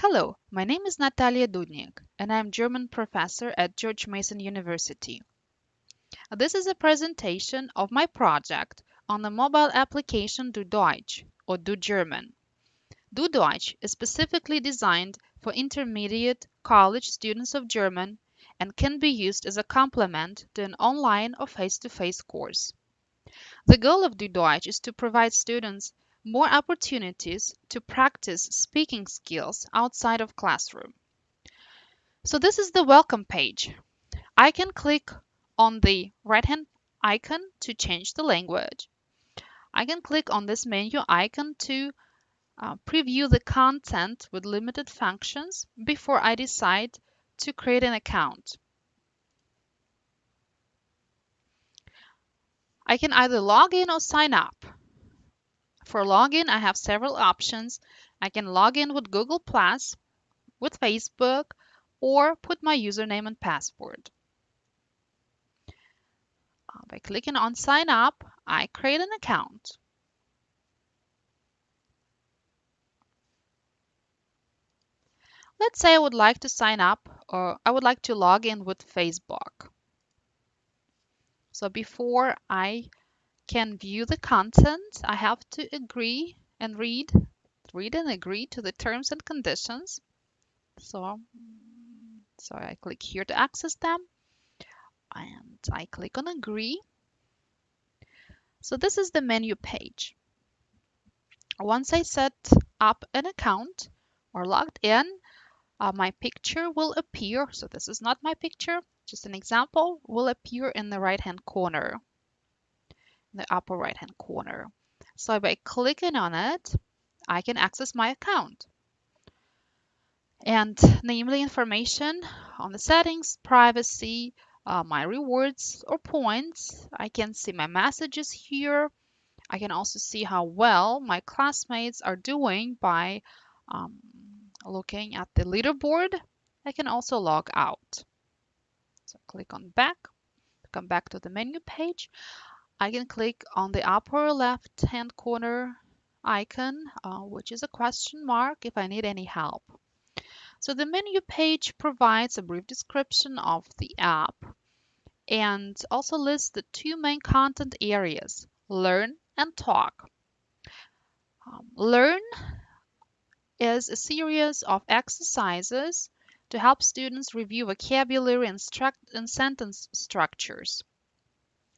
Hello, my name is Natalia Dudnik, and I am German professor at George Mason University. This is a presentation of my project on the mobile application Du Deutsch, or Du German. Du Deutsch is specifically designed for intermediate college students of German and can be used as a complement to an online or face-to-face course. The goal of Du Deutsch is to provide students more opportunities to practice speaking skills outside of classroom. So this is the welcome page. I can click on the right-hand icon to change the language. I can click on this menu icon to preview the content with limited functions before I decide to create an account. I can either log in or sign up. For login, I have several options. I can log in with Google+, with Facebook, or put my username and password. By clicking on sign up, I create an account. Let's say I would like to sign up or I would like to log in with Facebook. So before I can view the content, I have to agree and read and agree to the terms and conditions. So I click here to access them and I click on agree. So this is the menu page. Once I set up an account or logged in, my picture will appear. So this is not my picture, just an example, will appear in the right-hand corner, the upper right-hand corner. So by clicking on it, I can access my account. And namely information on the settings, privacy, my rewards or points. I can see my messages here. I can also see how well my classmates are doing by looking at the leaderboard. I can also log out. So click on back, come back to the menu page. I can click on the upper left-hand corner icon, which is a question mark if I need any help. So the menu page provides a brief description of the app and also lists the two main content areas, Learn and Talk. Learn is a series of exercises to help students review vocabulary and sentence structures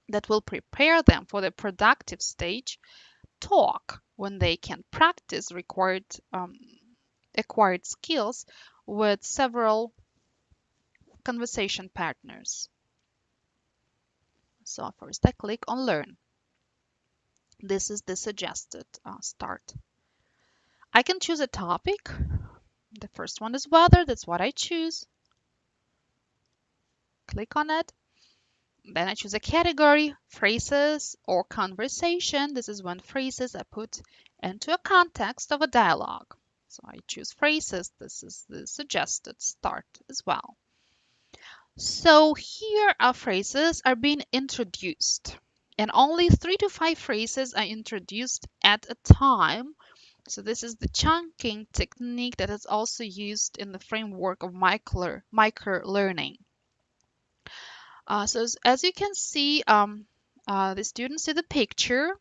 that will prepare them for the productive stage, Talk, when they can practice acquired skills with several conversation partners. So first I click on Learn. This is the suggested start. I can choose a topic. The first one is weather. That's what I choose. Click on it. Then I choose a category, phrases or conversation. This is when phrases are put into a context of a dialogue. So I choose phrases. This is the suggested start as well. So here our phrases are being introduced, and only 3 to 5 phrases are introduced at a time. So this is the chunking technique that is also used in the framework of micro-learning. So as you can see, the students see the picture,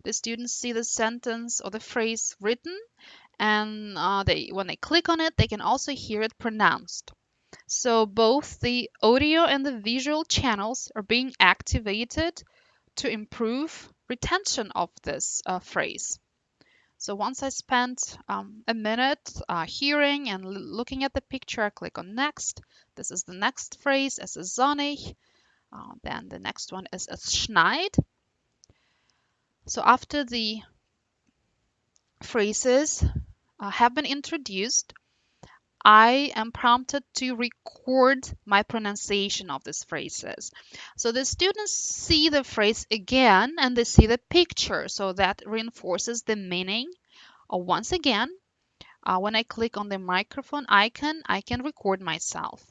the students see the sentence or the phrase written, and when they click on it, they can also hear it pronounced. So both the audio and the visual channels are being activated to improve retention of this phrase. So once I spent a minute hearing and looking at the picture, I click on next. This is the next phrase, es ist sonnig. Then the next one is es schneit. So after the phrases have been introduced, I am prompted to record my pronunciation of these phrases. So the students see the phrase again and they see the picture. So that reinforces the meaning. Once again, when I click on the microphone icon, I can record myself.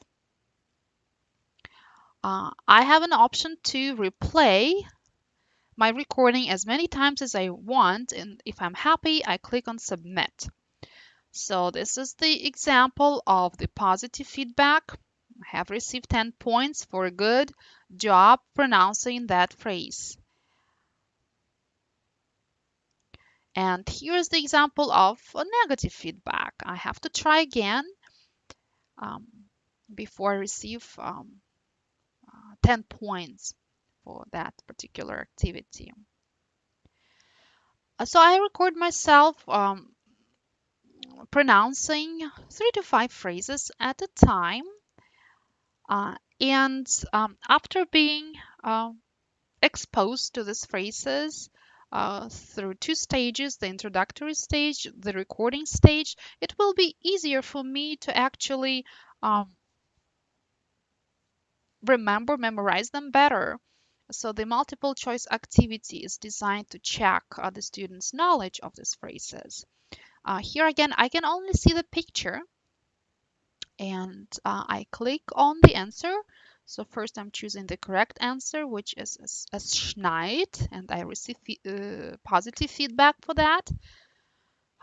I have an option to replay my recording as many times as I want, and if I'm happy, I click on submit. So this is the example of the positive feedback. I have received 10 points for a good job pronouncing that phrase. And here's the example of a negative feedback. I have to try again um, before I receive 10 points for that particular activity. So I record myself pronouncing 3 to 5 phrases at a time. And after being exposed to these phrases through 2 stages, the introductory stage, the recording stage, it will be easier for me to actually um, memorize them better. So the multiple choice activity is designed to check the student's knowledge of these phrases. Here again, I can only see the picture and I click on the answer. So first I'm choosing the correct answer, which is as Schneid, and I receive positive feedback for that.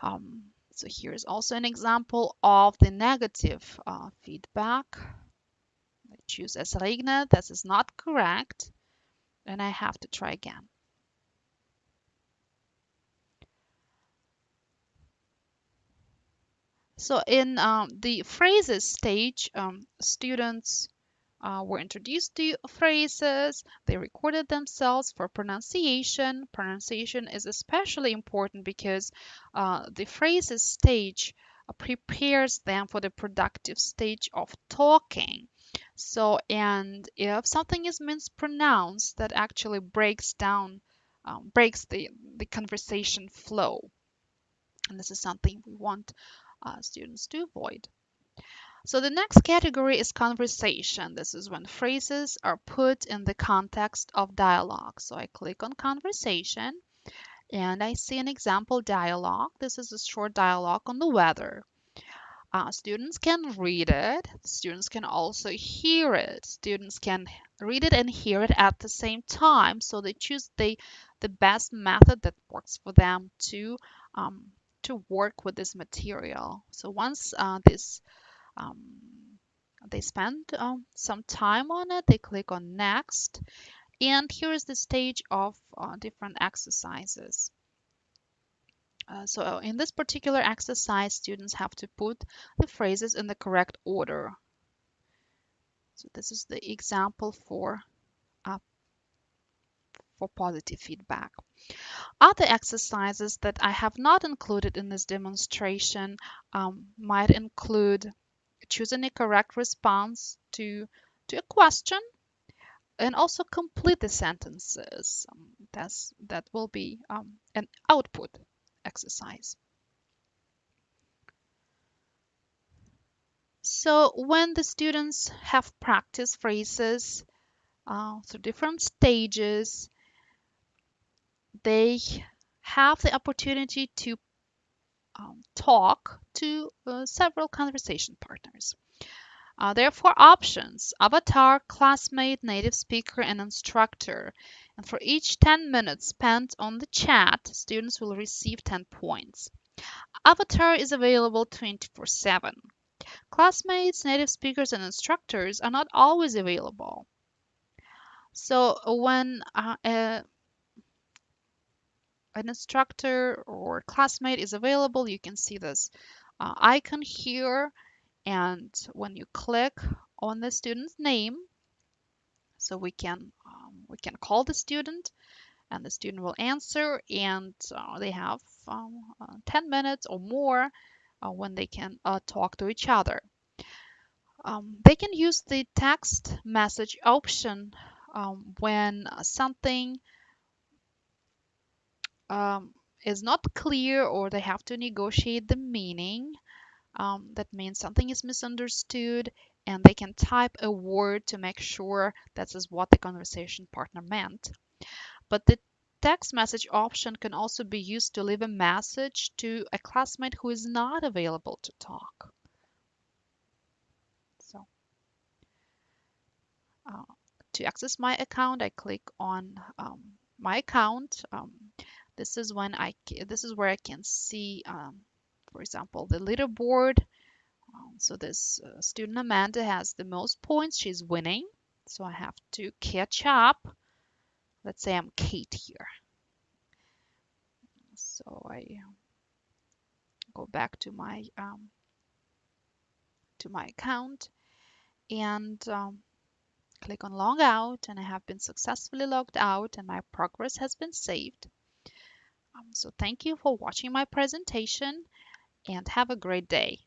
So here's also an example of the negative feedback. I choose as regnet. This is not correct, and I have to try again. So in the phrases stage, students were introduced to phrases, they recorded themselves for pronunciation. Pronunciation is especially important because the phrases stage prepares them for the productive stage of talking. So, and if something is mispronounced, that actually breaks the conversation flow. And this is something we want students to avoid. So the next category is conversation. This is when phrases are put in the context of dialogue. So I click on conversation and I see an example dialogue. This is a short dialogue on the weather. Students can read it. Students can also hear it. Students can read it and hear it at the same time. So they choose the best method that works for them um, to work with this material. So once um, they spend some time on it, they click on next, and here is the stage of different exercises. So in this particular exercise, students have to put the phrases in the correct order. So this is the example uh, for positive feedback. Other exercises that I have not included in this demonstration might include choosing a correct response to a question and also complete the sentences. That will be an output exercise. So when the students have practiced phrases through different stages, they have the opportunity to talk to several conversation partners. There are 4 options: avatar, classmate, native speaker, and instructor. And for each 10 minutes spent on the chat, students will receive 10 points. Avatar is available 24/7. Classmates, native speakers, and instructors are not always available. So when an instructor or classmate is available, you can see this icon here. And when you click on the student's name, so we can call the student, and the student will answer, and they have 10 minutes or more when they can talk to each other. They can use the text message option when something um, is not clear or they have to negotiate the meaning. That means something is misunderstood, and they can type a word to make sure that is what the conversation partner meant. But the text message option can also be used to leave a message to a classmate who is not available to talk. So uh, to access my account, I click on my account. This is where I can see For example, the leaderboard. So this student Amanda has the most points. She's winning. So I have to catch up. Let's say I'm Kate here. So I go back to my account and click on log out, and I have been successfully logged out and my progress has been saved. So thank you for watching my presentation and have a great day.